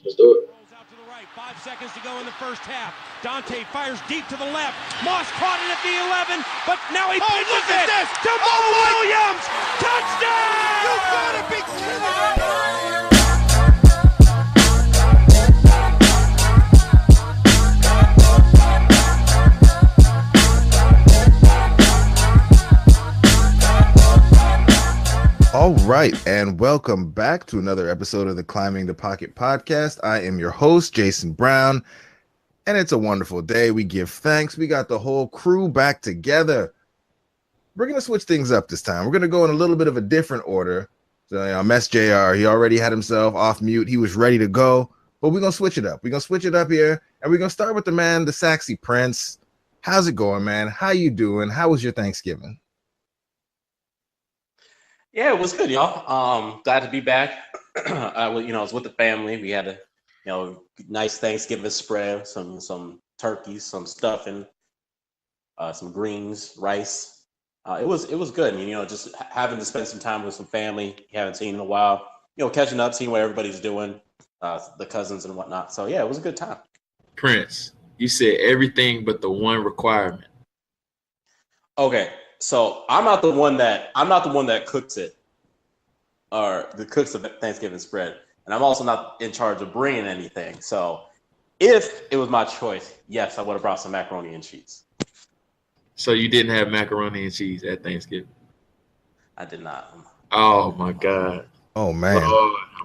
Let's do it. Rolls out to the right. 5 seconds to go in the first half. Dante fires deep to the left. Moss caught it at the 11, but now he pitches it to Mo Williams. Touchdown! You gotta be kidding me! All right, and welcome back to another episode of the Climbing the Pocket podcast. I am your host, Jayson Brown, and it's a wonderful day. We give thanks. We got the whole crew back together. We're going to switch things up this time. We're going to go in a little bit of a different order. So, I mess JR. He already had himself off mute. He was ready to go, but we're going to switch it up. We're going to switch it up here, and we're going to start with the man, the Saxy Prince. How's it going, man? How you doing? How was your Thanksgiving? Yeah, it was good, y'all. Glad to be back. I was with the family. We had a, nice Thanksgiving spread, some turkeys, some stuffing, some greens, rice. It was good. Just having to spend some time with some family you haven't seen in a while. Catching up, seeing what everybody's doing, the cousins and whatnot. So yeah, it was a good time. Prince, you said everything but the one requirement. Okay. So I'm not the one that cooks it, or the cooks of Thanksgiving spread, and I'm also not in charge of bringing anything. So if it was my choice, yes, I would have brought some macaroni and cheese. So you didn't have macaroni and cheese at Thanksgiving? I did not. Oh my God. Oh man.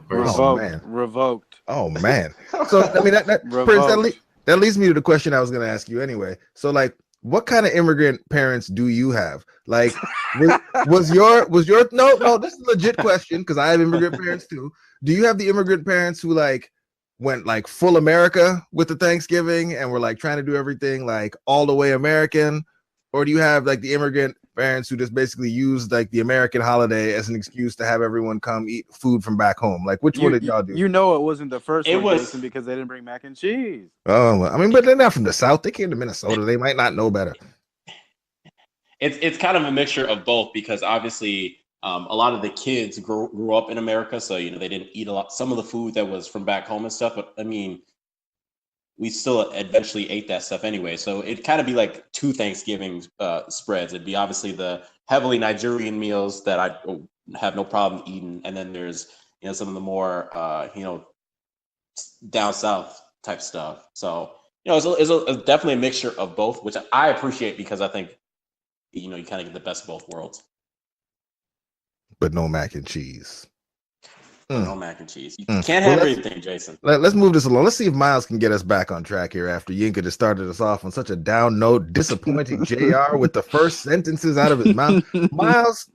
Revoked. Oh man. So I mean that Prince, that leads me to the question I was going to ask you anyway. So like, what kind of immigrant parents do you have? Like, was your no, this is a legit question because I have immigrant parents too. Do you have the immigrant parents who like went like full America with the Thanksgiving and were like trying to do everything like all the way American? Or do you have like the immigrant parents who just basically used like the American holiday as an excuse to have everyone come eat food from back home? Like, which one did y'all do? You know, it wasn't the first one, Jason, because they didn't bring mac and cheese. Oh, I mean, but they're not from the South. They came to Minnesota. They might not know better. It's kind of a mixture of both because obviously a lot of the kids grew up in America, so they didn't eat some of the food that was from back home and stuff. But I mean, we still eventually ate that stuff anyway. So it'd kind of be like two Thanksgiving spreads. It'd be obviously the heavily Nigerian meals that I have no problem eating. And then there's, some of the more, down south type stuff. So, it's definitely a mixture of both, which I appreciate because I think, you kind of get the best of both worlds. But no mac and cheese. No mac and cheese. You can't have everything, Jason. Let's move this along. Let's see if Miles can get us back on track here after Yinka just started us off on such a down note, disappointing JR with the first sentences out of his mouth. Miles,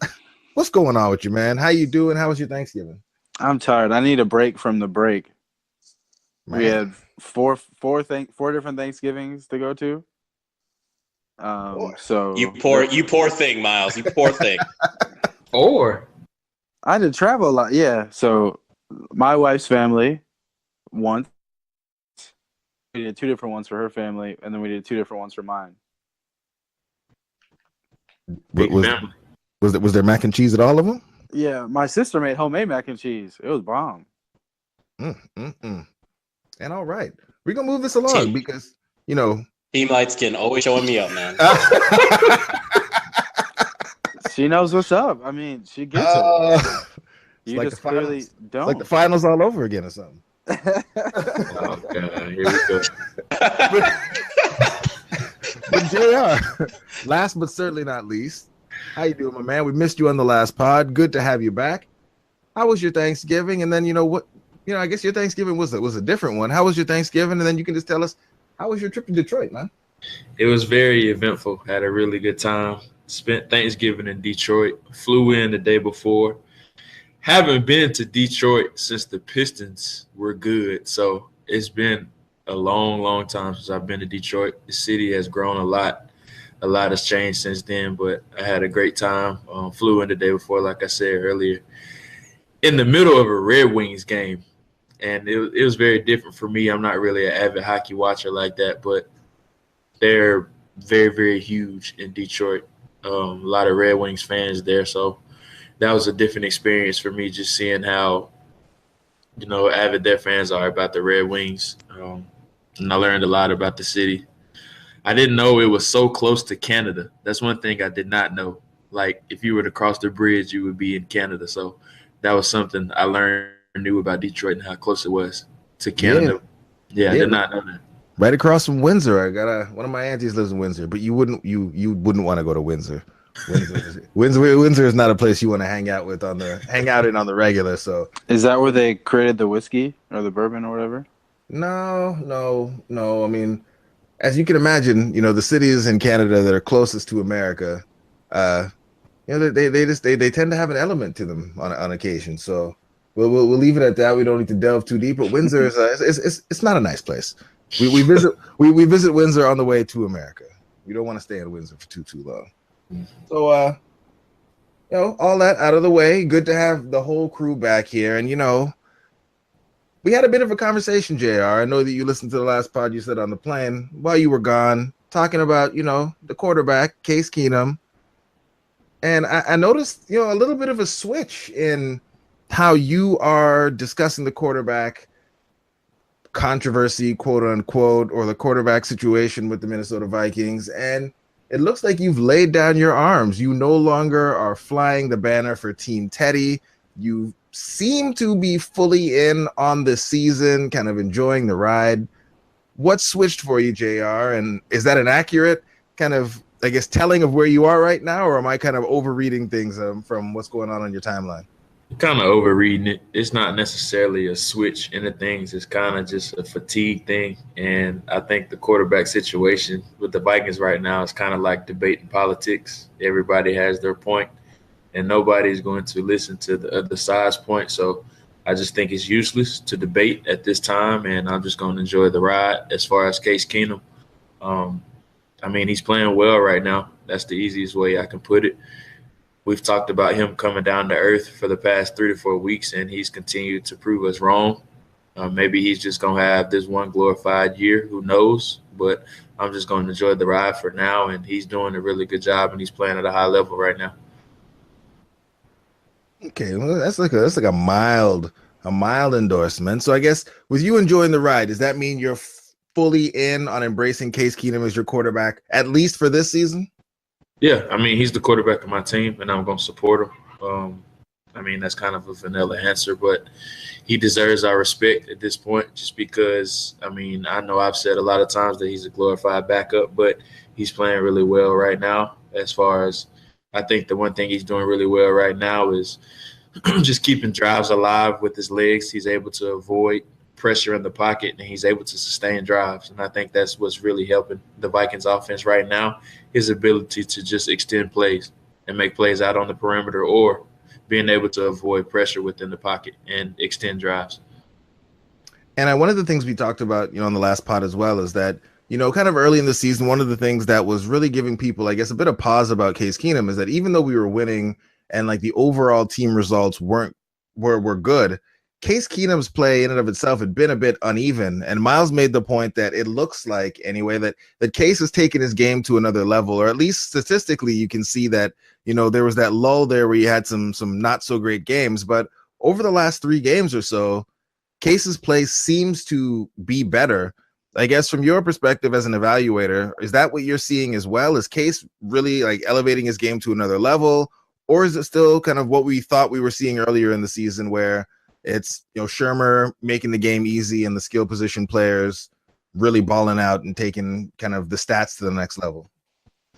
what's going on with you, man? How you doing? How was your Thanksgiving? I'm tired. I need a break from the break. Man. We had four different Thanksgivings to go to. So you poor thing, Miles. You poor thing. Or I had to travel a lot. Yeah. So my wife's family once. We did two different ones for her family, and then we did two different ones for mine. Was there mac and cheese at all of them? Yeah, my sister made homemade mac and cheese. It was bomb. And all right, we're gonna move this along because Team Light Skin always showing me up, man. She knows what's up. I mean, she gets it. You like just clearly don't. It's like the finals all over again or something. Oh, God. Here we go. But JR, last but certainly not least, how you doing, my man? We missed you on the last pod. Good to have you back. How was your Thanksgiving? And then, I guess your Thanksgiving was a different one. How was your Thanksgiving? And then you can just tell us, how was your trip to Detroit, man? It was very eventful. Had a really good time. Spent Thanksgiving in Detroit. Flew in the day before. Haven't been to Detroit since the Pistons were good. So it's been a long, long time since I've been to Detroit. The city has grown a lot. A lot has changed since then, but I had a great time. Flew in the day before, like I said earlier, in the middle of a Red Wings game. And it was very different for me. I'm not really an avid hockey watcher like that, but they're very, very huge in Detroit. A lot of Red Wings fans there. So that was a different experience for me, just seeing how avid their fans are about the Red Wings. And I learned a lot about the city. I didn't know it was so close to Canada. That's one thing I did not know. Like, if you were to cross the bridge, you would be in Canada. So that was something I learned new about Detroit and how close it was to Canada. Yeah, I did not know that. Right across from Windsor. I got one of my aunties lives in Windsor, but you wouldn't want to go to Windsor. Windsor is not a place you want to hang out in on the regular. So is that where they created the whiskey or the bourbon or whatever? No. I mean, as you can imagine, the cities in Canada that are closest to America, they tend to have an element to them on occasion. So we'll leave it at that. We don't need to delve too deep. But Windsor is it's not a nice place. We visit Windsor on the way to America. We don't want to stay in Windsor for too long. So all that out of the way. Good to have the whole crew back here, and we had a bit of a conversation, JR. I know that you listened to the last pod you said on the plane while you were gone, talking about the quarterback Case Keenum, and I noticed a little bit of a switch in how you are discussing the quarterback controversy, quote unquote, or the quarterback situation with the Minnesota Vikings. And it looks like you've laid down your arms. You no longer are flying the banner for Team Teddy. You seem to be fully in on the season, kind of enjoying the ride. What switched for you, JR? And is that an accurate kind of, I guess, telling of where you are right now? Or am I kind of overreading things from what's going on your timeline? Kind of overreading it. It's not necessarily a switch into things. It's kind of just a fatigue thing. And I think the quarterback situation with the Vikings right now is kind of like debating politics. Everybody has their point, and nobody's going to listen to the other side's point. So I just think it's useless to debate at this time, and I'm just going to enjoy the ride. As far as Case Keenum, he's playing well right now. That's the easiest way I can put it. We've talked about him coming down to earth for the past 3 to 4 weeks, and he's continued to prove us wrong. Maybe he's just going to have this one glorified year. Who knows? But I'm just going to enjoy the ride for now, and he's doing a really good job, and he's playing at a high level right now. Okay, well, that's like a mild endorsement. So I guess with you enjoying the ride, does that mean you're fully in on embracing Case Keenum as your quarterback, at least for this season? Yeah, he's the quarterback of my team, and I'm going to support him. That's kind of a vanilla answer, but he deserves our respect at this point just because, I know I've said a lot of times that he's a glorified backup, but he's playing really well right now. As far as I think the one thing he's doing really well right now is just keeping drives alive with his legs. He's able to avoid pressure in the pocket, and he's able to sustain drives. And I think that's what's really helping the Vikings offense right now, his ability to just extend plays and make plays out on the perimeter, or being able to avoid pressure within the pocket and extend drives. And one of the things we talked about, on the last pod as well, is that, kind of early in the season, one of the things that was really giving people, I guess, a bit of pause about Case Keenum is that even though we were winning and like the overall team results were good, Case Keenum's play in and of itself had been a bit uneven, and Miles made the point that it looks like, anyway, that Case has taken his game to another level, or at least statistically, you can see that, there was that lull there where he had some not so great games, but over the last 3 games or so, Case's play seems to be better. I guess from your perspective as an evaluator, is that what you're seeing as well? Is Case really like elevating his game to another level, or is it still kind of what we thought we were seeing earlier in the season where it's Shermer making the game easy and the skill position players really balling out and taking kind of the stats to the next level?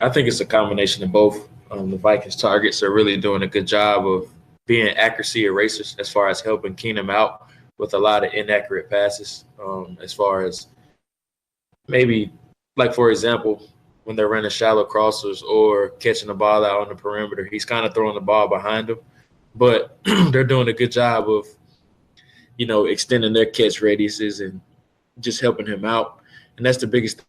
I think it's a combination of both. The Vikings targets are really doing a good job of being accuracy erasers as far as helping Keenum out with a lot of inaccurate passes. As far as maybe, like, for example, when they're running shallow crossers or catching the ball out on the perimeter, he's kind of throwing the ball behind him. But they're doing a good job of extending their catch radiuses and just helping him out. And that's the biggest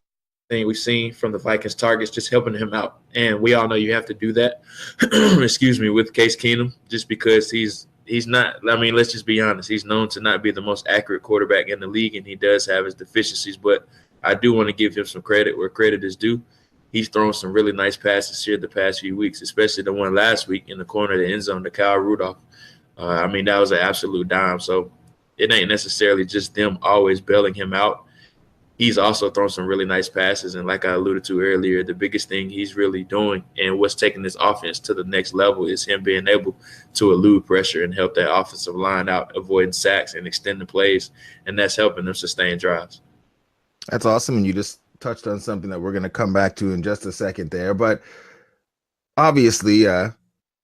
thing we've seen from the Vikings targets, just helping him out. And we all know you have to do that, with Case Keenum, just because he's not, let's just be honest. He's known to not be the most accurate quarterback in the league, and he does have his deficiencies. But I do want to give him some credit where credit is due. He's thrown some really nice passes here the past few weeks, especially the one last week in the corner of the end zone to Kyle Rudolph. That was an absolute dime. So it ain't necessarily just them always bailing him out. He's also thrown some really nice passes. And like I alluded to earlier, the biggest thing he's really doing and what's taking this offense to the next level is him being able to elude pressure and help that offensive line out, avoiding sacks and extending plays. And that's helping them sustain drives. That's awesome. And you just touched on something that we're going to come back to in just a second there. But obviously,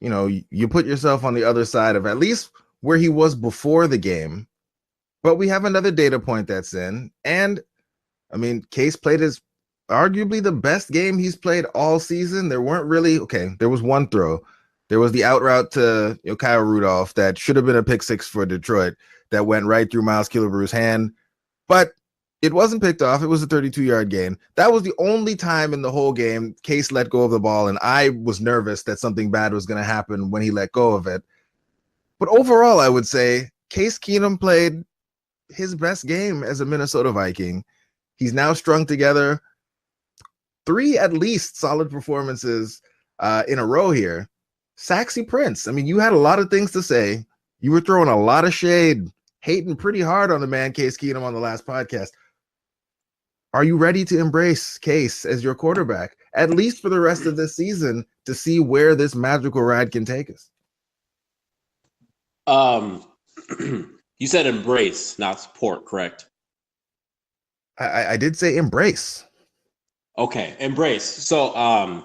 you put yourself on the other side of at least where he was before the game. But we have another data point that's in. And I mean, Case played his arguably the best game he's played all season. There weren't really there was one throw. There was the out route to Kyle Rudolph that should have been a pick six for Detroit that went right through Miles Killebrew's hand. But it wasn't picked off. It was a 32-yard gain. That was the only time in the whole game Case let go of the ball, and I was nervous that something bad was going to happen when he let go of it. But overall, I would say Case Keenum played his best game as a Minnesota Viking. He's now strung together 3 at least solid performances in a row here. Saxy Prince, I mean, you had a lot of things to say. You were throwing a lot of shade, hating pretty hard on the man Case Keenum on the last podcast. Are you ready to embrace Case as your quarterback, at least for the rest of this season, to see where this magical ride can take us? You said embrace, not support, correct? I did say embrace. Okay, embrace. So,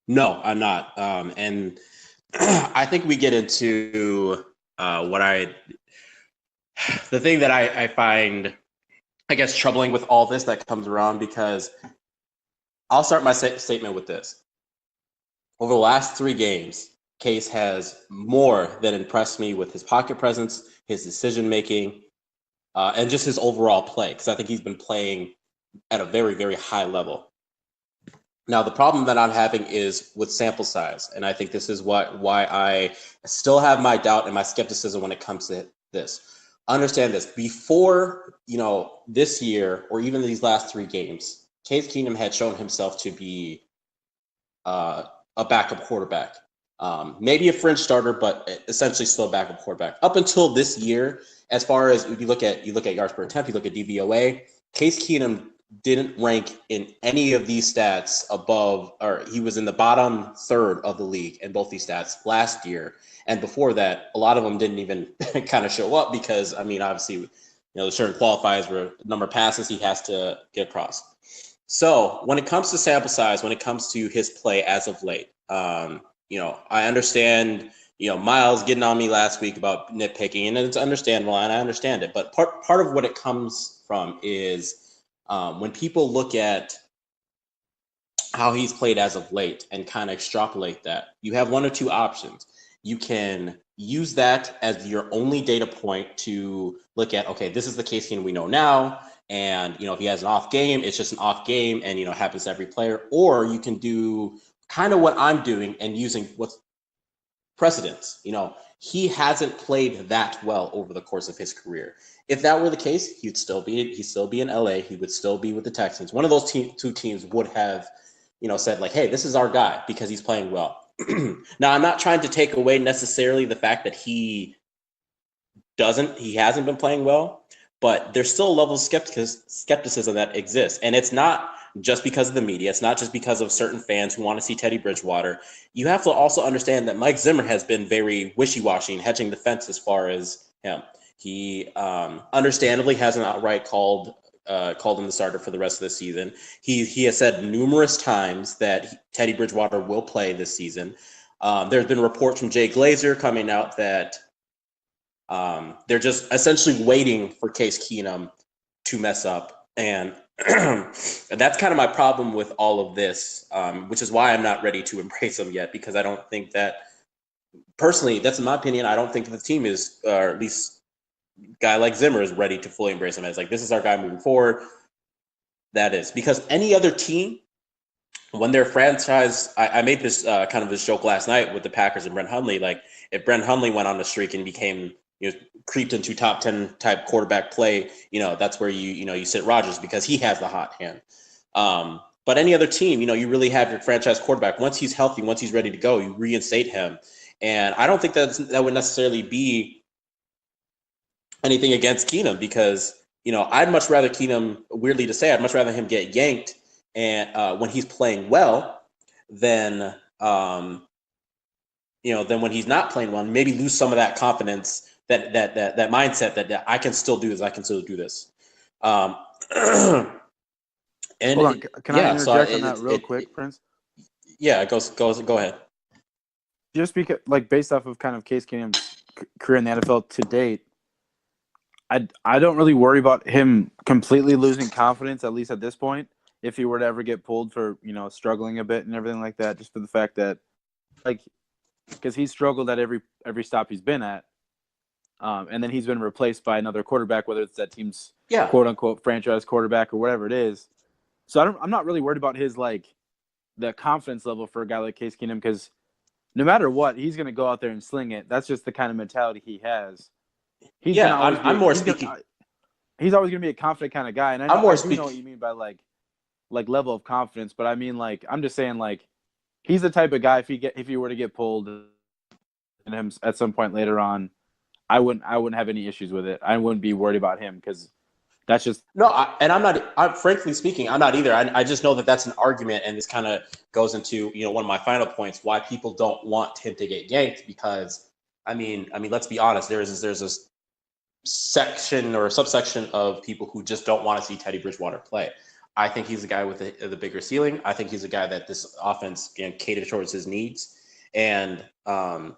no, I'm not. And I think we get into the thing that I find, I guess, troubling with all this that comes around, because I'll start my statement with this. Over the last 3 games, Case has more than impressed me with his pocket presence, his decision-making, and just his overall play, because I think he's been playing at a very, very high level. Now, the problem that I'm having is with sample size, and I think this is why I still have my doubt and my skepticism when it comes to this. Understand this. Before, this year or even these last 3 games, Case Keenum had shown himself to be a backup quarterback. Maybe a fringe starter, but essentially still a backup quarterback. Up until this year, as far as if you look at yards per attempt, you look at DVOA, Case Keenum didn't rank in any of these stats above, or he was in the bottom third of the league in both these stats last year. And before that, a lot of them didn't even kind of show up because, I mean, obviously, there's certain qualifiers where the number of passes he has to get across. So when it comes to sample size, when it comes to his play as of late, I understand, Miles getting on me last week about nitpicking, and it's understandable, and I understand it. But part of what it comes from is when people look at how he's played as of late and kind of extrapolate that, you have one or two options. You can use that as your only data point to look at, okay, this is the Case Keenum we know now. And, if he has an off game, it's just an off game and, happens to every player. Or you can do kind of what I'm doing and using what's precedence. He hasn't played that well over the course of his career. If that were the case, he'd still be in LA. He would still be with the Texans. One of those two teams would have, said like, hey, this is our guy because he's playing well. Now, I'm not trying to take away necessarily the fact that he hasn't been playing well, but there's still a level of skepticism that exists. And it's not just because of the media. It's not just because of certain fans who want to see Teddy Bridgewater. You have to also understand that Mike Zimmer has been very wishy-washy and hedging the fence as far as him. He understandably hasn't outright called him the starter for the rest of the season. He has said numerous times that Teddy Bridgewater will play this season. There's been reports from Jay Glazer coming out that they're just essentially waiting for Case Keenum to mess up. And that's kind of my problem with all of this, which is why I'm not ready to embrace him yet, because I don't think that, personally, that's in my opinion, I don't think the team is, or at least a guy like Zimmer is ready to fully embrace him as like, this is our guy moving forward. That is because any other team, when they're franchise, I made this kind of this joke last night with the Packers and Brent Hundley. Like if Brent Hundley went on a streak and became, creeped into top 10 type quarterback play, that's where you sit Rodgers because he has the hot hand. But any other team, you really have your franchise quarterback. Once he's healthy, once he's ready to go, you reinstate him. And I don't think that would necessarily be anything against Keenum because, I'd much rather Keenum, weirdly to say, I'd much rather him get yanked and when he's playing well than than when he's not playing well, and maybe lose some of that confidence, that mindset that I can still do this, I can still do this. And hold on, can I interject on that real quick, Prince? Yeah, go ahead. Just because, based off of kind of Case Keenum's career in the NFL to date, I don't really worry about him completely losing confidence, at least at this point, if he were to ever get pulled for, struggling a bit and everything like that, just for the fact that, because he's struggled at every stop he's been at, and then he's been replaced by another quarterback, whether it's that team's quote-unquote franchise quarterback or whatever it is. So I'm not really worried about his, the confidence level for a guy like Case Keenum, because no matter what, he's going to go out there and sling it. That's just the kind of mentality he has. He's always going to be a confident kind of guy, and I know what you mean by level of confidence, but I mean I'm just saying he's the type of guy if he were to get pulled and him at some point later on, I wouldn't have any issues with it. I wouldn't be worried about him because that's just frankly speaking, I'm not either. I just know that that's an argument, and this kind of goes into one of my final points why people don't want him to get yanked, because I mean let's be honest, there's this section or a subsection of people who just don't want to see Teddy Bridgewater play. I think he's a guy with the bigger ceiling. I think he's a guy that this offense can cater towards his needs. And I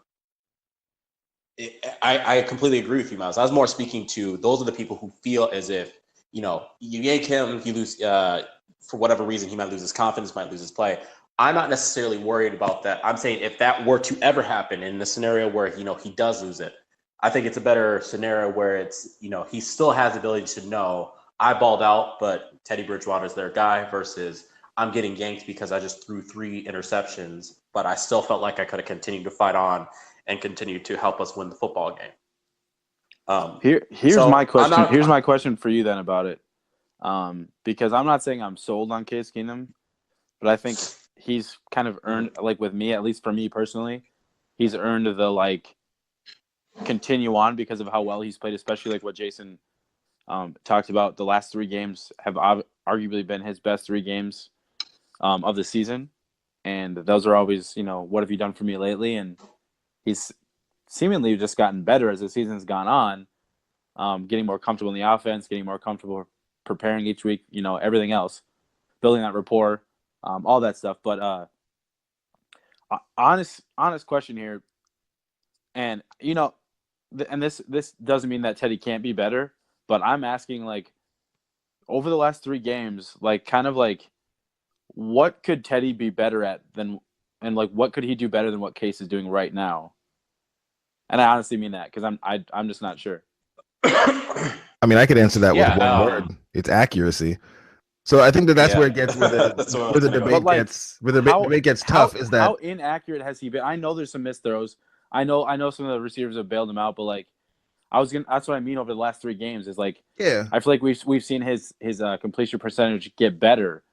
completely agree with you, Miles. I was more speaking to those are the people who feel as if, you yank him, you lose, for whatever reason, he might lose his confidence, might lose his play. I'm not necessarily worried about that. I'm saying if that were to ever happen in the scenario where, he does lose it, I think it's a better scenario where it's, he still has the ability to know I balled out, but Teddy Bridgewater's their guy, versus I'm getting yanked because I just threw 3 interceptions, but I still felt like I could have continued to fight on and continue to help us win the football game. Here's my question. Here's my question for you then about it. Because I'm not saying I'm sold on Case Keenum, but I think he's kind of earned, with me, at least for me personally, he's earned the continue on because of how well he's played, especially what Jayson talked about. The last 3 games have arguably been his best 3 games of the season, and those are always, what have you done for me lately? And he's seemingly just gotten better as the season's gone on, getting more comfortable in the offense, getting more comfortable preparing each week, everything else, building that rapport, all that stuff. But honest question here, and and this doesn't mean that Teddy can't be better, but I'm asking over the last 3 games, what could Teddy be better at than, and what could he do better than what Case is doing right now? And I honestly mean that because I'm just not sure. I mean, I could answer that with one word. It's accuracy. So I think that's where it gets where the debate gets tough. Is that how inaccurate has he been? I know there's some missed throws. I know some of the receivers have bailed him out, but that's what I mean over the last 3 games is I feel like we've seen his completion percentage get better.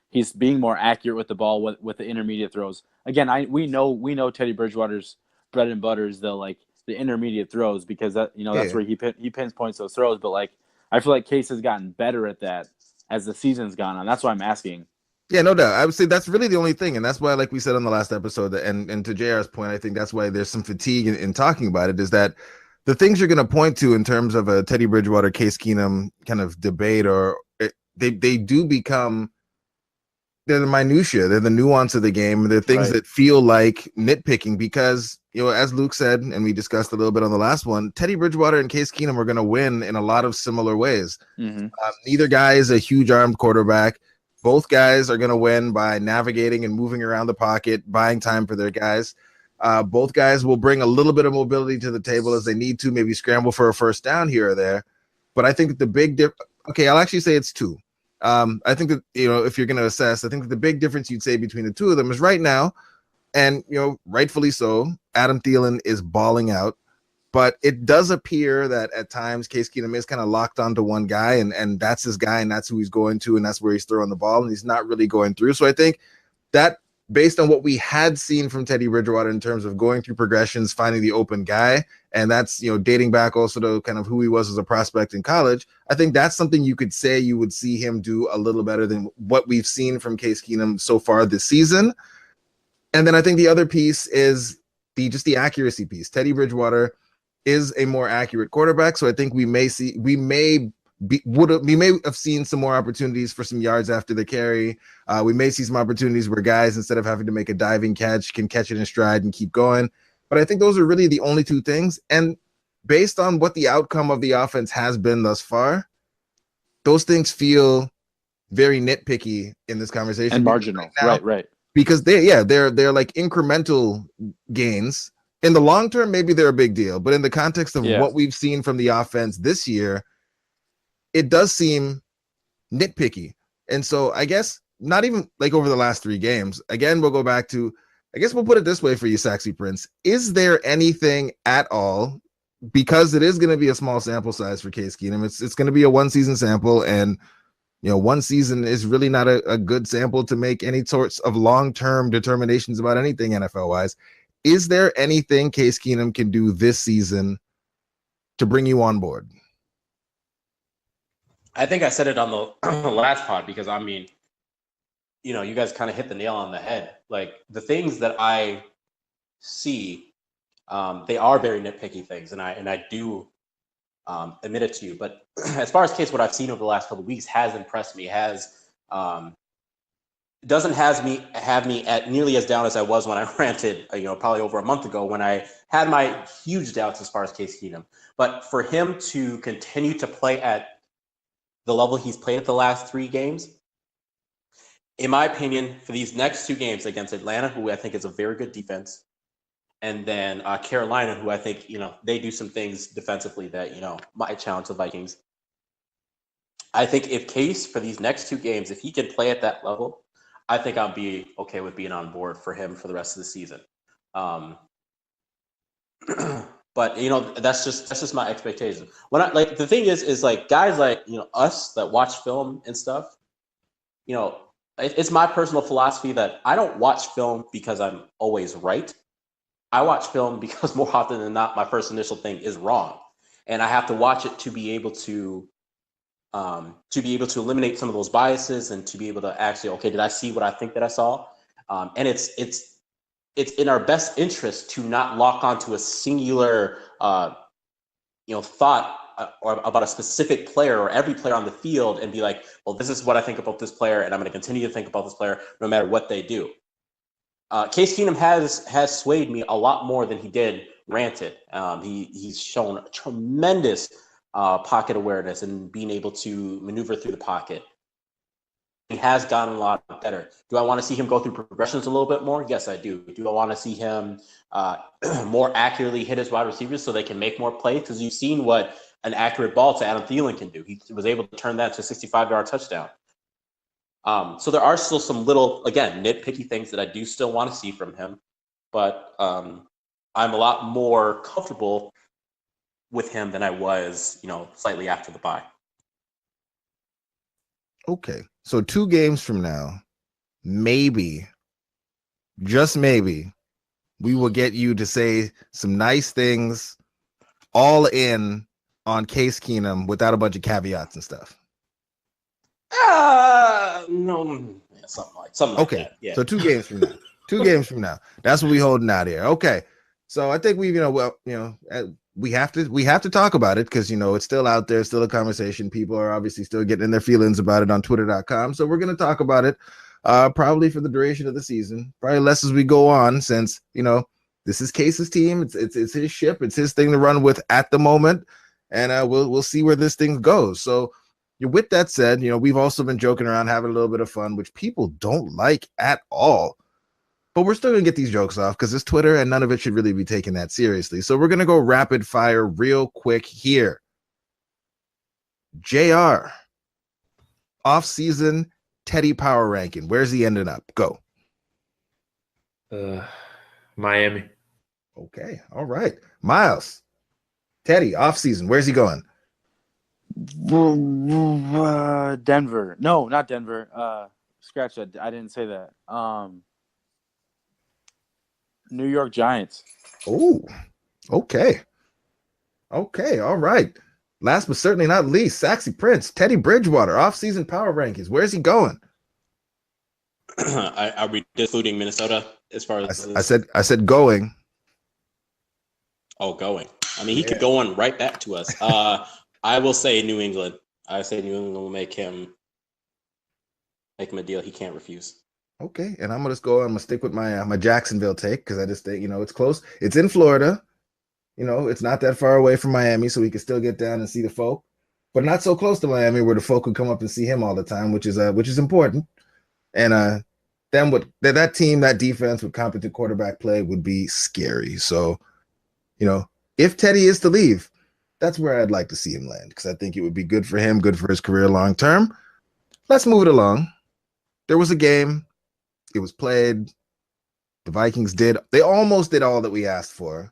He's being more accurate with the ball with the intermediate throws. Again, we know Teddy Bridgewater's bread and butter is the intermediate throws because that's where he pinpoints those throws. But I feel like Case has gotten better at that as the season's gone on. That's why I'm asking. Yeah, no doubt. I would say that's really the only thing, and that's why, like we said on the last episode, and to JR's point, I think that's why there's some fatigue in talking about it. Is that the things you're going to point to in terms of a Teddy Bridgewater, Case Keenum kind of debate, they do become. They're the minutia. They're the nuance of the game. They're things that feel like nitpicking because, as Luke said, and we discussed a little bit on the last one, Teddy Bridgewater and Case Keenum are going to win in a lot of similar ways. Mm-hmm. Neither guy is a huge armed quarterback. Both guys are going to win by navigating and moving around the pocket, buying time for their guys. Both guys will bring a little bit of mobility to the table as they need to, maybe scramble for a first down here or there. But I think the big I'll actually say it's 2. I think that, if you're going to assess, I think that the big difference you'd say between the 2 of them is right now, and, rightfully so, Adam Thielen is balling out, but it does appear that at times Case Keenum is kind of locked onto one guy, and that's his guy, and that's who he's going to, and that's where he's throwing the ball, and he's not really going through. So I think that based on what we had seen from Teddy Bridgewater in terms of going through progressions, finding the open guy, and that's, dating back also to kind of who he was as a prospect in college, I think that's something you could say you would see him do a little better than what we've seen from Case Keenum so far this season. And then I think the other piece is the accuracy piece. Teddy Bridgewater is a more accurate quarterback, so I think we may have seen some more opportunities for some yards after the carry. We may see some opportunities where guys, instead of having to make a diving catch, can catch it in stride and keep going. But I think those are really the only two things. And based on what the outcome of the offense has been thus far, those things feel very nitpicky in this conversation. And marginal. Right. Because they're like incremental gains. In the long term, maybe they're a big deal. But in the context of what we've seen from the offense this year, it does seem nitpicky. And so I guess not even like over the last 3 games. Again, we'll go back to, I guess we'll put it this way for you, Saxy Prince. Is there anything at all, because it is going to be a small sample size for Case Keenum, it's going to be a 1-season sample, and 1 season is really not a good sample to make any sorts of long-term determinations about anything NFL-wise. Is there anything Case Keenum can do this season to bring you on board? I think I said it on the last pod, because you guys kind of hit the nail on the head. Like, the things that I see, they are very nitpicky things, and I do admit it to you. But as far as Case, what I've seen over the last couple of weeks has impressed me. Doesn't have me at nearly as down as I was when I ranted, probably over a month ago, when I had my huge doubts as far as Case Keenum. But for him to continue to play at the level he's played at the last 3 games, in my opinion, for these next 2 games against Atlanta, who I think is a very good defense, and then Carolina, who I think, they do some things defensively that, might challenge the Vikings. I think if Case, for these next 2 games, if he can play at that level, I think I'll be okay with being on board for him for the rest of the season. But that's just my expectation. When the thing is like guys like us that watch film and stuff, it's my personal philosophy that I don't watch film because I'm always right. I watch film because more often than not, my first initial thing is wrong, and I have to watch it to be able to eliminate some of those biases, and to be able to actually, okay, did I see what I think that I saw? And it's in our best interest to not lock onto a singular, thought or about a specific player or every player on the field, and be like, well, this is what I think about this player, and I'm going to continue to think about this player no matter what they do. Case Keenum has swayed me a lot more than he did ranted. He's shown tremendous pocket awareness and being able to maneuver through the pocket. He has gotten a lot better. Do I want to see him go through progressions a little bit more? Yes, I do. Do I want to see him more accurately hit his wide receivers so they can make more plays? Because you've seen what an accurate ball to Adam Thielen can do. He was able to turn that to a 65-yard touchdown. So there are still some little, again, nitpicky things that I do still want to see from him. But I'm a lot more comfortable with him than I was, slightly after the bye. Okay. So 2 games from now, maybe, just maybe, we will get you to say some nice things all in on Case Keenum without a bunch of caveats and stuff. No, something like that. Yeah. So 2 games from now. 2 games from now. That's what we holding out here. Okay. So I think we have to talk about it, because it's still out there, still a conversation. People are obviously still getting their feelings about it on twitter.com. So we're going to talk about it probably for the duration of the season, probably less as we go on, since this is Case's team. It's his ship. It's his thing to run with at the moment, and we'll see where this thing goes. So with that said, we've also been joking around, having a little bit of fun, which people don't like at all. But we're still going to get these jokes off because it's Twitter, and none of it should really be taken that seriously. So we're going to go rapid fire real quick here. JR, off-season Teddy power ranking. Where's he ending up? Go. Miami. Okay. All right. Miles, Teddy, off-season. Where's he going? Denver. No, not Denver. Scratch that. I didn't say that. New York Giants. Oh, okay. Okay, all right. Last but certainly not least, Saxy Prince, Teddy Bridgewater, offseason power rankings. Where's he going? Are we including Minnesota as far as I said going. Oh, going. I mean, he could go on right back to us. I will say New England. I say New England will make him a deal he can't refuse. Okay, and I'm gonna stick with my my Jacksonville take because I just think it's close. It's in Florida. It's not that far away from Miami, so we can still get down and see the folk, but not so close to Miami where the folk could come up and see him all the time, which is important. And then that team, that defense with competent quarterback play would be scary. So, if Teddy is to leave, that's where I'd like to see him land because I think it would be good for him, good for his career long term. Let's move it along. There was a game. It was played. The Vikings they almost did all that we asked for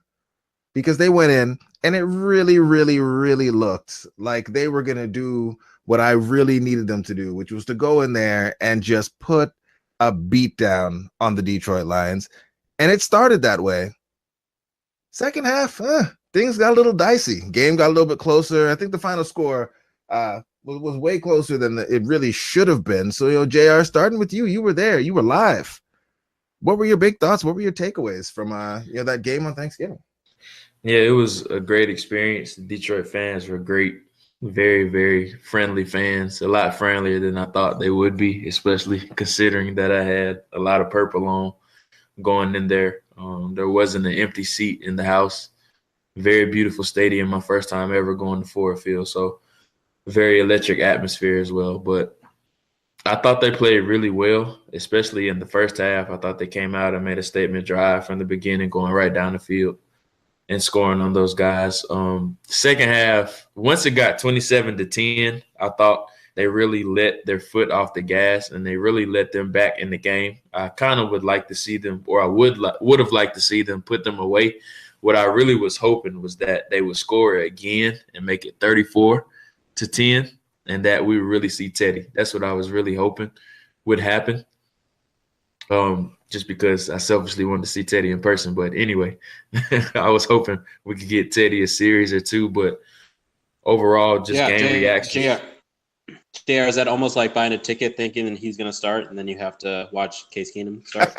because they went in and it really, really, really looked like they were going to do what I really needed them to do, which was to go in there and just put a beat down on the Detroit Lions. And it started that way. Second half, things got a little dicey. Game got a little bit closer. I think the final score was way closer than it really should have been. So, JR, starting with you, you were there. You were live. What were your big thoughts? What were your takeaways from that game on Thanksgiving? Yeah, it was a great experience. The Detroit fans were great. Very, very friendly fans. A lot friendlier than I thought they would be, especially considering that I had a lot of purple on going in there. There wasn't an empty seat in the house. Very beautiful stadium. My first time ever going to Ford Field. So very electric atmosphere as well. But I thought they played really well, especially in the first half. I thought they came out and made a statement drive from the beginning, going right down the field and scoring on those guys. Second half, once it got 27-10, I thought they really let their foot off the gas and they really let them back in the game. I kind of would like to see them, or I would have liked to see them put them away. What I really was hoping was that they would score again and make it 34-10, and that we would really see Teddy. That's what I was really hoping would happen. Just because I selfishly wanted to see Teddy in person. But anyway, I was hoping we could get Teddy a series or two. But overall, just game reaction. JR, is that almost like buying a ticket thinking he's going to start and then you have to watch Case Keenum start?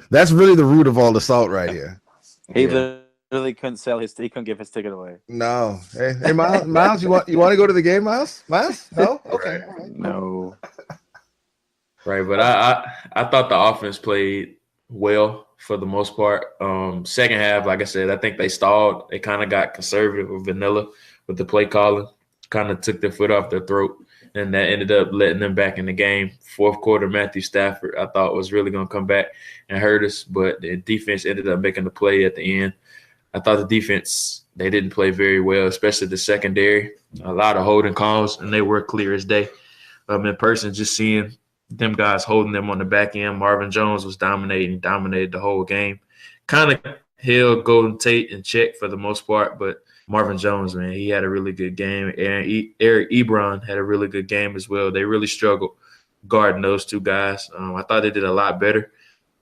That's really the root of all the salt right here. He literally couldn't he couldn't give his ticket away. No. Hey, Miles, you want to go to the game, Miles? Miles? No? Okay. Right. No. Right, but I thought the offense played well for the most part. Second half, like I said, I think they stalled. They kind of got conservative or vanilla with the play calling, kind of took their foot off their throat, and that ended up letting them back in the game. Fourth quarter, Matthew Stafford, I thought was really going to come back and hurt us, but the defense ended up making the play at the end. I thought the defense, they didn't play very well, especially the secondary. A lot of holding calls, and they were clear as day. In person, just seeing them guys holding them on the back end. Marvin Jones was dominated the whole game. Kind of held Golden Tate in check for the most part, but Marvin Jones, man, he had a really good game. And Eric Ebron had a really good game as well. They really struggled guarding those two guys. I thought they did a lot better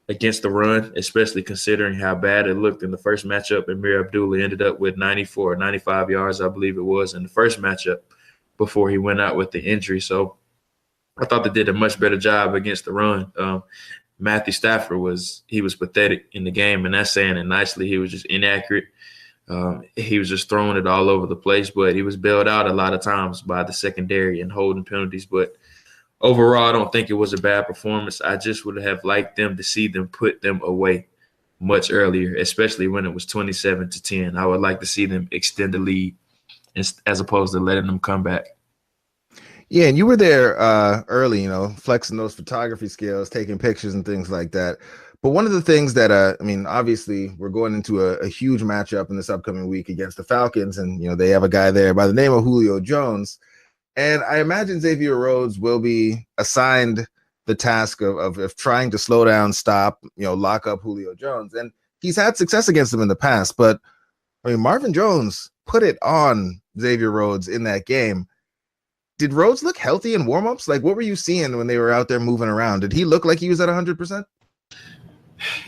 against the run, especially considering how bad it looked in the first matchup. Amir Abdullah ended up with 94 or 95 yards, I believe it was, in the first matchup before he went out with the injury. So I thought they did a much better job against the run. Matthew Stafford was pathetic in the game, and that's saying it nicely. He was just inaccurate. He was just throwing it all over the place, but he was bailed out a lot of times by the secondary and holding penalties. But overall, I don't think it was a bad performance. I just would have liked them to see them put them away much earlier, especially when it was 27-10. I would like to see them extend the lead as opposed to letting them come back. Yeah, and you were there early, flexing those photography skills, taking pictures and things like that. But one of the things that, obviously we're going into a huge matchup in this upcoming week against the Falcons, and, they have a guy there by the name of Julio Jones. And I imagine Xavier Rhodes will be assigned the task of trying to slow down, stop, lock up Julio Jones. And he's had success against him in the past. But, Marvin Jones put it on Xavier Rhodes in that game. Did Rhodes look healthy in warmups? Like, what were you seeing when they were out there moving around? Did he look like he was at 100%?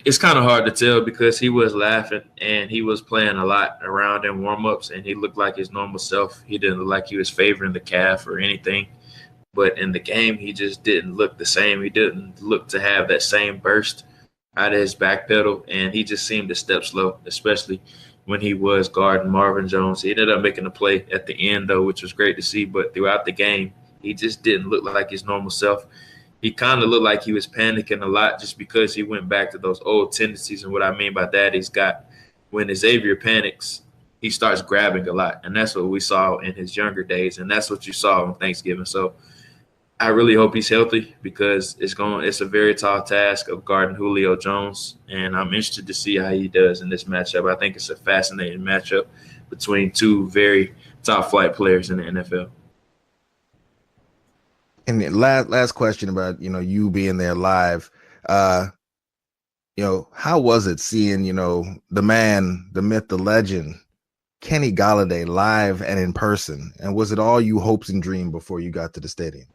It's kind of hard to tell because he was laughing and he was playing a lot around in warm-ups and he looked like his normal self. He didn't look like he was favoring the calf or anything. But in the game, he just didn't look the same. He didn't look to have that same burst out of his back pedal, and he just seemed to step slow, especially when he was guarding Marvin Jones. He ended up making a play at the end, though, which was great to see. But throughout the game, he just didn't look like his normal self. He kind of looked like he was panicking a lot just because he went back to those old tendencies. And what I mean by that is when Xavier panics, he starts grabbing a lot. And that's what we saw in his younger days. And that's what you saw on Thanksgiving. So I really hope he's healthy because it's a very tall task of guarding Julio Jones. And I'm interested to see how he does in this matchup. I think it's a fascinating matchup between two very top flight players in the NFL. And the last question about, you being there live, how was it seeing, the man, the myth, the legend, Kenny Golladay live and in person? And was it all you hopes and dream before you got to the stadium?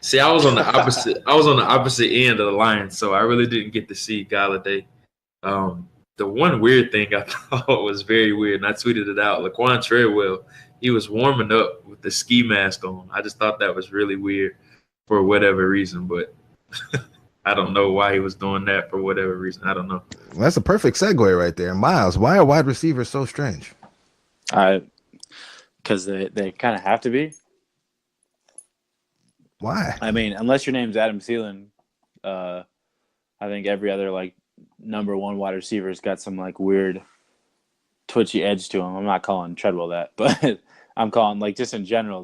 See, I was on the opposite. I was on the opposite end of the line, so I really didn't get to see Golladay. The one weird thing I thought was very weird, and I tweeted it out. Laquan Treadwell, he was warming up with the ski mask on. I just thought that was really weird for whatever reason, but I don't know why he was doing that for whatever reason. I don't know. Well, that's a perfect segue right there. Miles, why are wide receivers so strange? Because they kind of have to be. Why? I mean, unless your name's Adam Thielen, I think every other number one wide receiver's got some weird twitchy edge to him. I'm not calling Treadwell that, but I'm calling just in general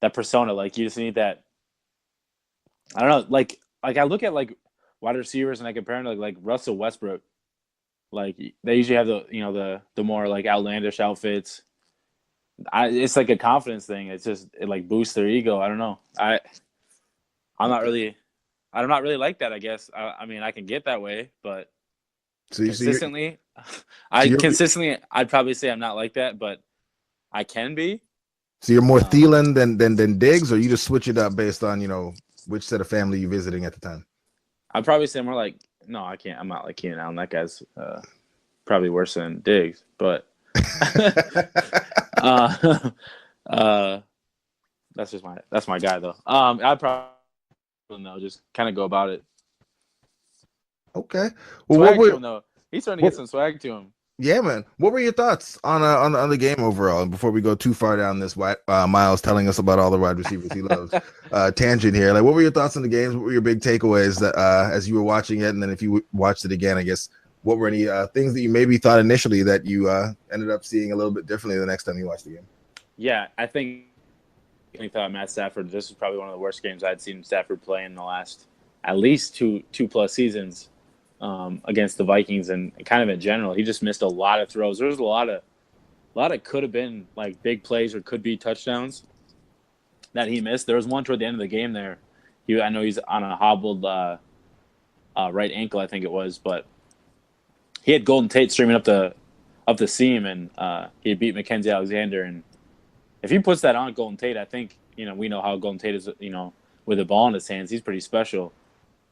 that persona. You just need that. I don't know. I look at wide receivers and I compare them to Russell Westbrook. They usually have the more outlandish outfits. It's a confidence thing. It's just it boosts their ego. I don't know. I'm not really like that. I guess. I mean, I can get that way, but consistently, I'd probably say I'm not like that, but I can be. So you're more Thielen than Diggs, or you just switch it up based on which set of family you're visiting at the time? I'd probably say more no, I can't. I'm not like Keenan Allen. That guy's probably worse than Diggs, but. That's my guy though. I'd probably just kind of go about it. Okay. Well, he's starting to get some swag to him. Yeah, man. What were your thoughts on the game overall? And before we go too far down this Miles telling us about all the wide receivers he loves tangent here, what were your thoughts on the games? What were your big takeaways that as you were watching it, and then if you watched it again, I guess. What were any things that you maybe thought initially that you ended up seeing a little bit differently the next time you watched the game? Yeah, I think I thought Matt Stafford, this was probably one of the worst games I'd seen Stafford play in the last at least two plus seasons against the Vikings and kind of in general. He just missed a lot of throws. There was a lot of could have been big plays or could be touchdowns that he missed. There was one toward the end of the game there. I know he's on a hobbled right ankle, I think it was, but he had Golden Tate streaming up the seam, and he beat Mackenzie Alexander. And if he puts that on Golden Tate, I think we know how Golden Tate is. With the ball in his hands, he's pretty special.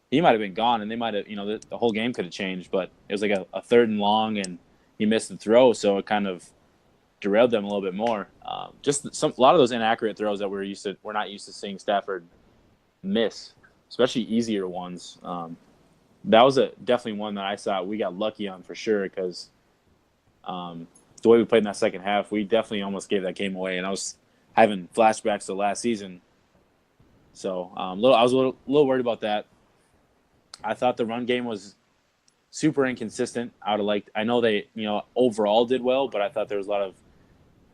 He might have been gone, and they might have the whole game could have changed. But it was a third and long, and he missed the throw, so it kind of derailed them a little bit more. Just a lot of those inaccurate throws that we're not used to seeing Stafford miss, especially easier ones. That was definitely one that I thought we got lucky on for sure because the way we played in that second half, we definitely almost gave that game away. And I was having flashbacks to last season. So I was a little worried about that. I thought the run game was super inconsistent. I know they, overall did well, but I thought there was a lot of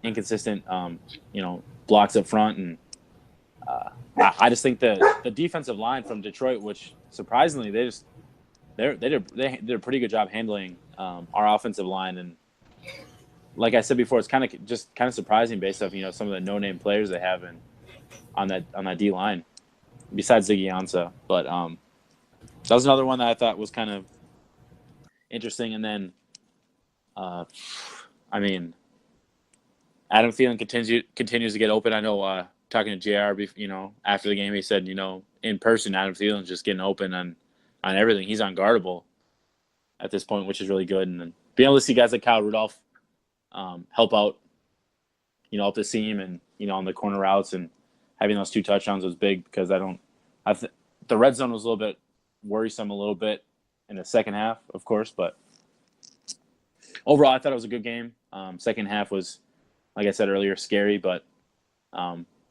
inconsistent, blocks up front. And I just think the defensive line from Detroit, which surprisingly they did a pretty good job handling our offensive line. And like I said before, it's kind of surprising based off some of the no-name players they have on that D line, besides Ziggy Ansah. But that was another one that I thought was kind of interesting. And then, Adam Thielen continues to get open. I know talking to JR, after the game, he said in person Adam Thielen's just getting open on everything. He's unguardable at this point, which is really good. And then being able to see guys like Kyle Rudolph help out, up the seam and, on the corner routes, and having those 2 touchdowns was big because the red zone was a little bit worrisome in the second half, of course, but overall I thought it was a good game. Second half was, like I said earlier, scary, but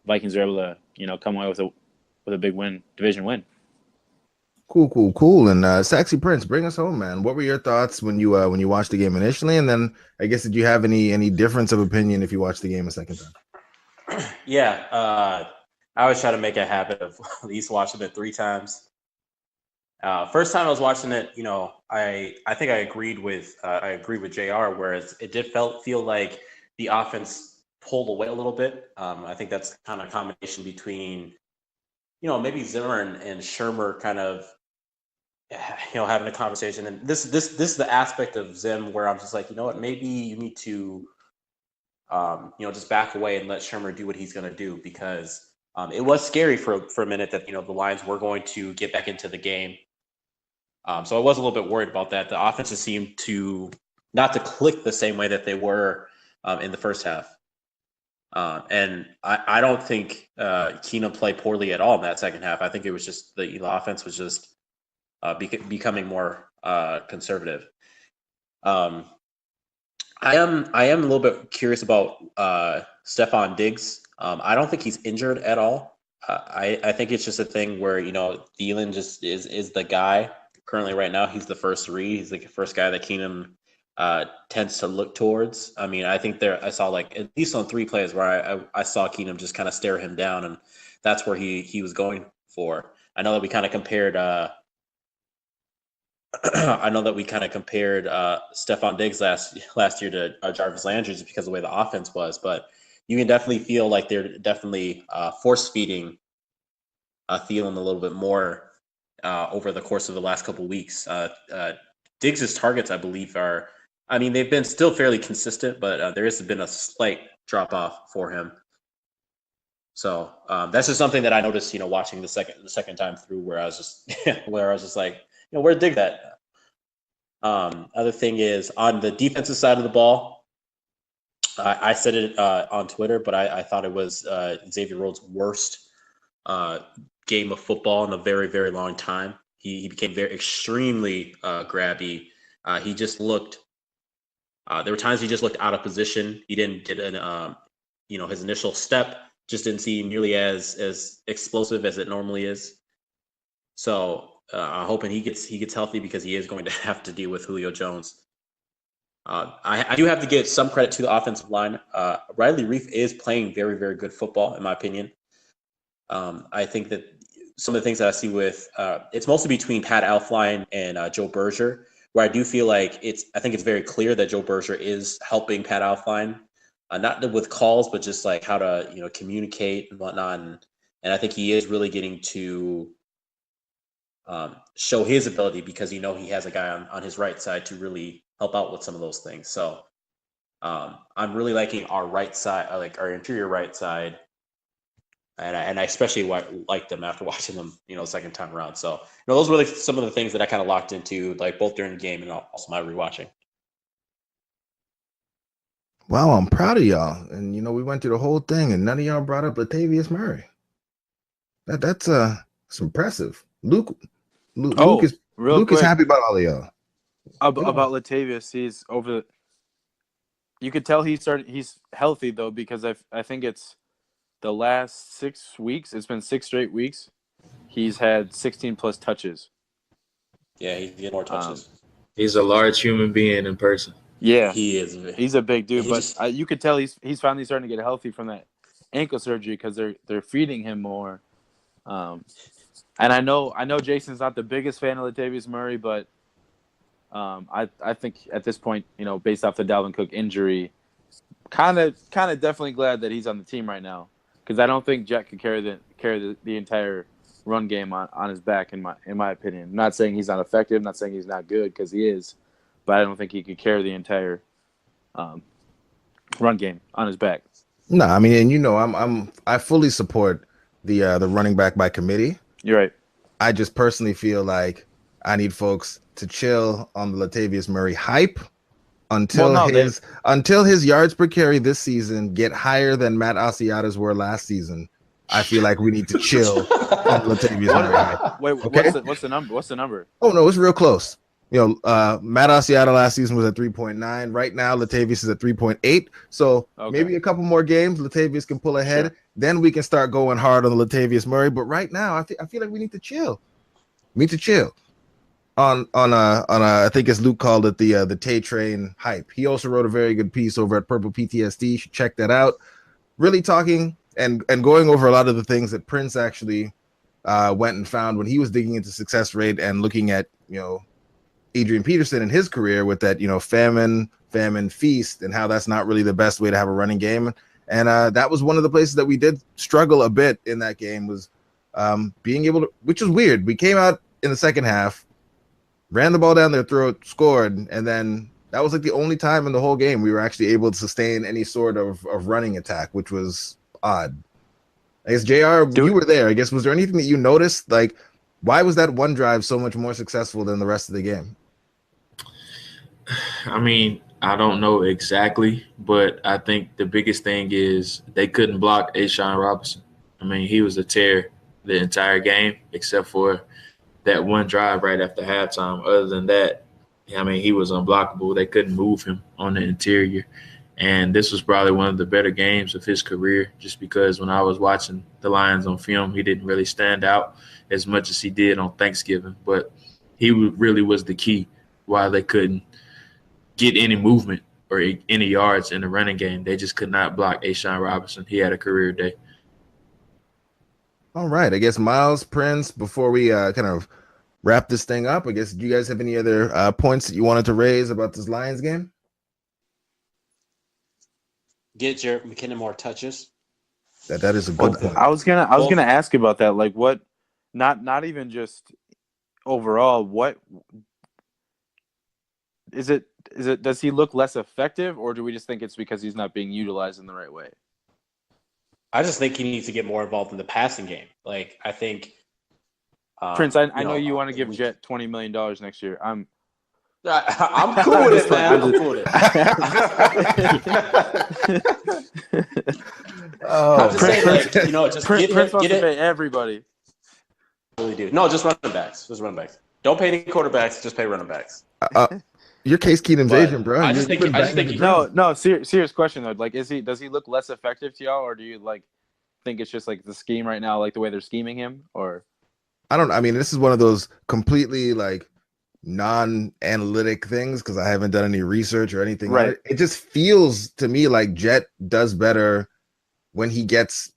Vikings were able to, come away with a big win, division win. Cool. And Sexy Prince, bring us home, man. What were your thoughts when you watched the game initially, and then I guess did you have any difference of opinion if you watched the game a second time? Yeah, I always try to make a habit of at least watching it 3 times. First time I was watching it, I think I agreed with JR, whereas it did feel like the offense pulled away a little bit. I think that's kind of a combination between, maybe Zimmer and Shermer kind of, having a conversation. And this is the aspect of Zim where I'm just like, maybe you need to, just back away and let Shermer do what he's going to do, because it was scary for a minute that, the Lions were going to get back into the game. So I was a little bit worried about that. The offenses seemed to not to click the same way that they were in the first half. And I don't think Keenum played poorly at all in that second half. I think it was just the offense was just becoming more conservative. I am a little bit curious about Stephon Diggs. I don't think he's injured at all. I think it's just a thing where Thielen just is the guy currently right now. He's the first read. He's the first guy that Keenum tends to look towards. I mean, I think I saw at least on 3 plays where I saw Keenum just kind of stare him down, and that's where he was going for. I know that we kind of compared. Stephon Diggs last year to Jarvis Landry just because of the way the offense was, but you can definitely feel like they're definitely force feeding Thielen a little bit more over the course of the last couple of weeks. Diggs' targets, I believe, they've been still fairly consistent, but there has been a slight drop off for him. So that's just something that I noticed, watching the second time through, where I was just like, where'd Diggs at? Other thing is on the defensive side of the ball, I said it on Twitter, but I thought it was Xavier Rhodes' worst game of football in a very, very long time. He became extremely grabby. He just looked. There were times he just looked out of position. He didn't get his initial step just didn't seem nearly as explosive as it normally is. So I'm hoping he gets healthy, because he is going to have to deal with Julio Jones. I do have to give some credit to the offensive line. Riley Reiff is playing very, very good football, in my opinion. I think that some of the things that I see with it's mostly between Pat Elflein and Joe Berger, where I do feel like I think it's very clear that Joe Berger is helping Pat Elflein, not with calls, but just like how to communicate and whatnot. And I think he is really getting to show his ability, because he has a guy on his right side to really help out with some of those things. So I'm really liking our right side, our interior right side. And I especially liked them after watching them, second time around. So, those were some of the things that I kind of locked into, both during the game and also my rewatching. Wow, I'm proud of y'all. And we went through the whole thing, and none of y'all brought up Latavius Murray. That's impressive. Luke is happy about all of y'all. About Latavius, he's over. You could tell he's healthy though, because I think it's the last 6 weeks. It's been 6 straight weeks. He's had 16 plus touches. Yeah, he's getting more touches. He's a large human being in person. Yeah, he is. He's a big dude, but you could tell he's finally starting to get healthy from that ankle surgery, because they're feeding him more. And I know Jason's not the biggest fan of Latavius Murray, but I think at this point, based off the Dalvin Cook injury, kind of definitely glad that he's on the team right now, because I don't think Jack could carry the entire run game on his back, in my opinion. I'm not saying he's not effective, not saying he's not good, because he is, but I don't think he could carry the entire run game on his back. No, I mean, and I fully support the running back by committee. You're right. I just personally feel like I need folks to chill on the Latavius Murray hype until his yards per carry this season get higher than Matt Asiata's were last season. I feel like we need to chill on Latavius Murray hype. Wait, okay? what's the number? What's the number? Oh no, it's real close. Matt Asiata last season was at 3.9. Right now, Latavius is at 3.8. So maybe a couple more games, Latavius can pull ahead. Sure. Then we can start going hard on the Latavius Murray. But right now, I feel like we need to chill. We need to chill on I think as Luke called it, the Tay Train hype. He also wrote a very good piece over at Purple PTSD. You should check that out. Really talking and going over a lot of the things that Prince actually went and found when he was digging into success rate and looking at Adrian Peterson in his career with that, famine, feast, and how that's not really the best way to have a running game. And that was one of the places that we did struggle a bit in that game was being able to, which is weird. We came out in the second half, ran the ball down their throat, scored, and then that was like the only time in the whole game we were actually able to sustain any sort of running attack, which was odd. I guess, JR, you were there. I guess, was there anything that you noticed? Like, why was that one drive so much more successful than the rest of the game? I mean, I don't know exactly, but I think the biggest thing is they couldn't block A'Shawn Robinson. I mean, he was a tear the entire game except for that one drive right after halftime. Other than that, I mean, he was unblockable. They couldn't move him on the interior. And this was probably one of the better games of his career just because when I was watching the Lions on film, he didn't really stand out as much as he did on Thanksgiving. But he really was the key why they couldn't get any movement or any yards in the running game. They just could not block A'Shawn Robinson. He had a career day. All right. I guess, Miles, Prince, before we kind of wrap this thing up, I guess, do you guys have any other points that you wanted to raise about this Lions game? Get Jerick McKinnon more touches. That is a good point. I was gonna ask about that. Like, what? Not even just overall. What is it? Does he look less effective, or do we just think it's because he's not being utilized in the right way? I just think he needs to get more involved in the passing game. Like, I think Prince, I know you want to give Jet $20 million next year. I'm cool with it, man. I'm cool with it. I'm just saying, like, just Prince get wants to it. pay everybody. Really do. No, just running backs. Just running backs. Don't pay any quarterbacks. Just pay running backs. You're Case Keenum's agent, bro. I just think no. Serious question though. Like, does he look less effective to y'all, or do you think it's just like the scheme right now, like the way they're scheming him, or? I mean, this is one of those completely non-analytic things because I haven't done any research or anything. Right. It just feels to me like Jet does better when he gets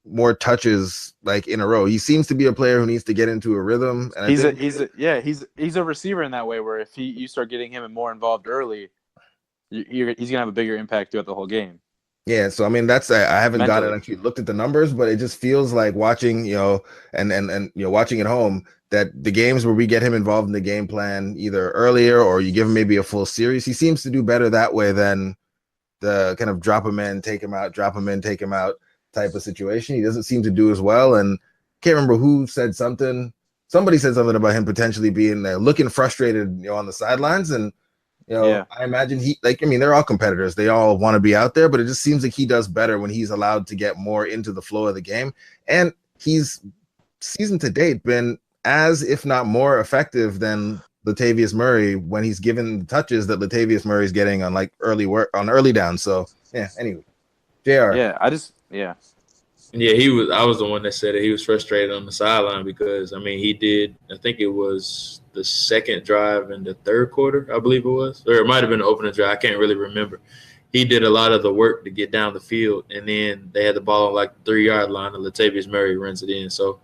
more touches in a row. He seems to be a player who needs to get into a rhythm. And he's a receiver in that way where if you start getting him more involved early, he's gonna have a bigger impact throughout the whole game. Yeah, so I mean I haven't actually looked at the numbers, but it just feels like watching, and watching at home that the games where we get him involved in the game plan either earlier or you give him maybe a full series, he seems to do better that way than the kind of drop him in, take him out, drop him in, take him out type of situation. He doesn't seem to do as well. And can't remember who said something. Somebody said something about him potentially being looking frustrated, on the sidelines. And I imagine they're all competitors. They all want to be out there, but it just seems like he does better when he's allowed to get more into the flow of the game. And he's season to date been as, if not more effective than Latavius Murray when he's given the touches that Latavius Murray's getting on early down. So anyway, JR. I was the one that said that he was frustrated on the sideline because, he did, I think it was the second drive in the third quarter, I believe it was, or it might have been the opening drive. I can't really remember. He did a lot of the work to get down the field, and then they had the ball on the 3-yard line, and Latavius Murray runs it in. So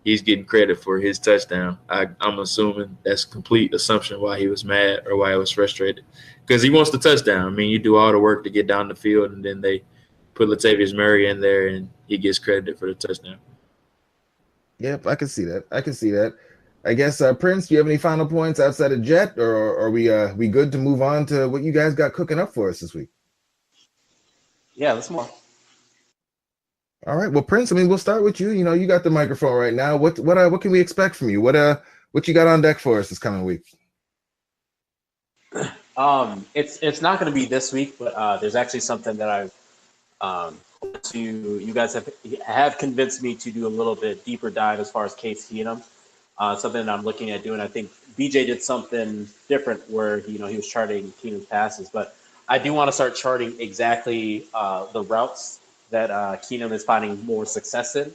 he's getting credit for his touchdown. I'm assuming that's complete assumption why he was mad or why he was frustrated because he wants the touchdown. You do all the work to get down the field, and then they put Latavius Murray in there, and he gets credited for the touchdown. Yep, I can see that. I guess, Prince, do you have any final points outside of Jet, or are we good to move on to what you guys got cooking up for us this week? Yeah, let's move on. All right. Well, Prince, we'll start with you. You got the microphone right now. What can we expect from you? What what you got on deck for us this coming week? It's not going to be this week, but there's actually something that you guys have convinced me to do a little bit deeper dive as far as Case Keenum. Something that I'm looking at doing. I think BJ did something different where he was charting Keenum's passes, but I do want to start charting exactly the routes that Keenum is finding more success in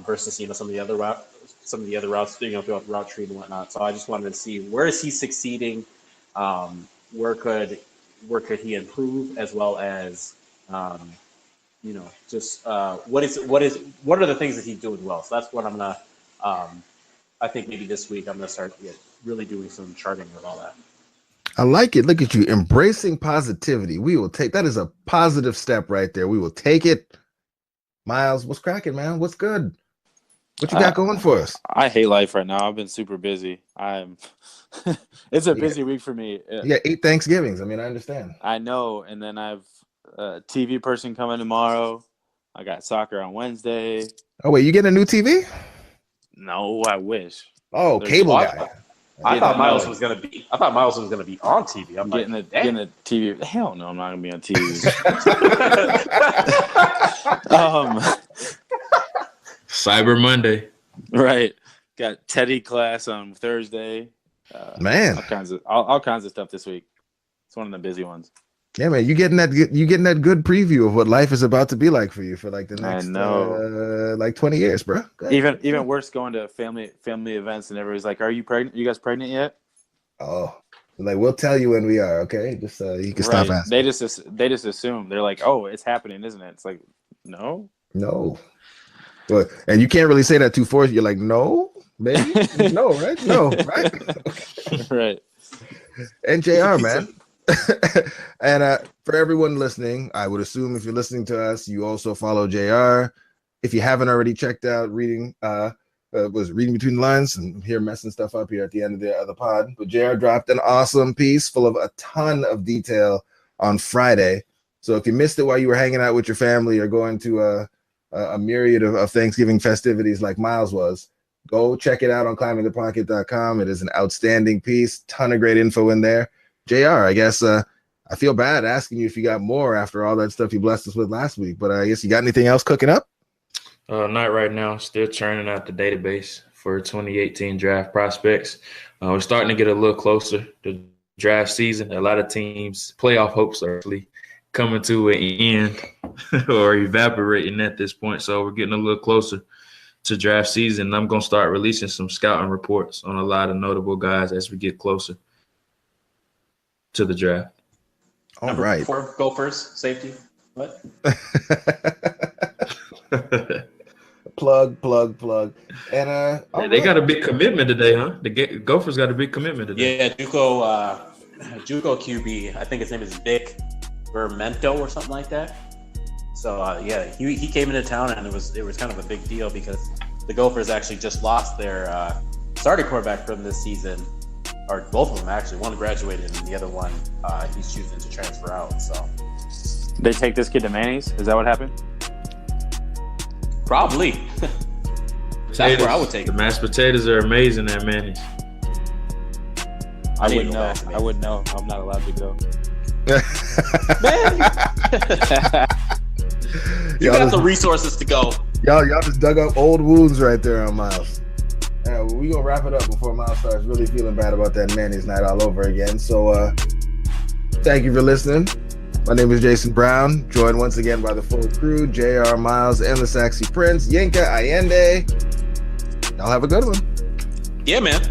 versus some of the other routes throughout the route tree and whatnot. So I just wanted to see where is he succeeding, where could he improve, as well as just what are the things that he's doing well. So that's what I'm gonna. I think maybe this week I'm gonna start really doing some charting with all that. I like it. Look at you embracing positivity. We will take that is a positive step right there. We will take it. Miles, what's cracking, man? What's good? What you got going for us? I hate life right now. I've been super busy. It's a busy week for me. Yeah, 8 Thanksgivings. I mean, I understand. I know. And then I've a TV person coming tomorrow. I got soccer on Wednesday. Oh, wait, you getting a new TV? No, I wish. Oh, cable guy. I thought Miles was gonna be on TV. I'm getting a TV. Hell no, I'm not gonna be on TV. Cyber Monday. Right. Got Teddy class on Thursday. Man, all kinds of stuff this week. It's one of the busy ones. Yeah, man, you getting that good preview of what life is about to be like for you for like the next like 20 years, bro. Even worse, going to family events and everybody's like, "Are you pregnant? You guys pregnant yet?" Oh, like we'll tell you when we are. Okay, just you can stop asking. They just assume. They're like, "Oh, it's happening, isn't it?" It's like, no. But and you can't really say that too forced. You're like, no, maybe, no, right? No, right? Right. And JR, man. And for everyone listening, I would assume if you're listening to us, you also follow JR. If you haven't already checked out reading between the lines and here messing stuff up here at the end of the other pod, but JR dropped an awesome piece full of a ton of detail on Friday. So if you missed it while you were hanging out with your family or going to a myriad of Thanksgiving festivities like Miles was, go check it out on climbingthepocket.com. It is an outstanding piece, ton of great info in there. JR, I guess I feel bad asking you if you got more after all that stuff you blessed us with last week, but I guess you got anything else cooking up? Not right now. Still churning out the database for 2018 draft prospects. We're starting to get a little closer to draft season. A lot of teams' playoff hopes are actually coming to an end or evaporating at this point. So we're getting a little closer to draft season. I'm going to start releasing some scouting reports on a lot of notable guys as we get closer to the draft. All right. 4 Gophers, safety. What? Plug. And they got a big commitment today, huh? The Gophers got a big commitment today. Yeah, JUCO QB. I think his name is Vic Vermento or something like that. So he came into town and it was kind of a big deal because the Gophers actually just lost their starting quarterback from this season, or both of them actually. One graduated and the other one he's choosing to transfer out. So they take this kid to Manny's. Is that what happened? Probably. That's where I would take the it. mashed potatoes are amazing at Manny's. I wouldn't know. I'm not allowed to go. Man, you got the resources to go. Y'all just dug up old wounds right there on Miles. We gonna wrap it up before Miles starts really feeling bad about that Manny's night all over again. So thank you for listening. My name is Jason Brown, joined once again by the full crew, JR, Miles, and the Sexy Prince, Yinka, Allende. Y'all have a good one. Yeah, man.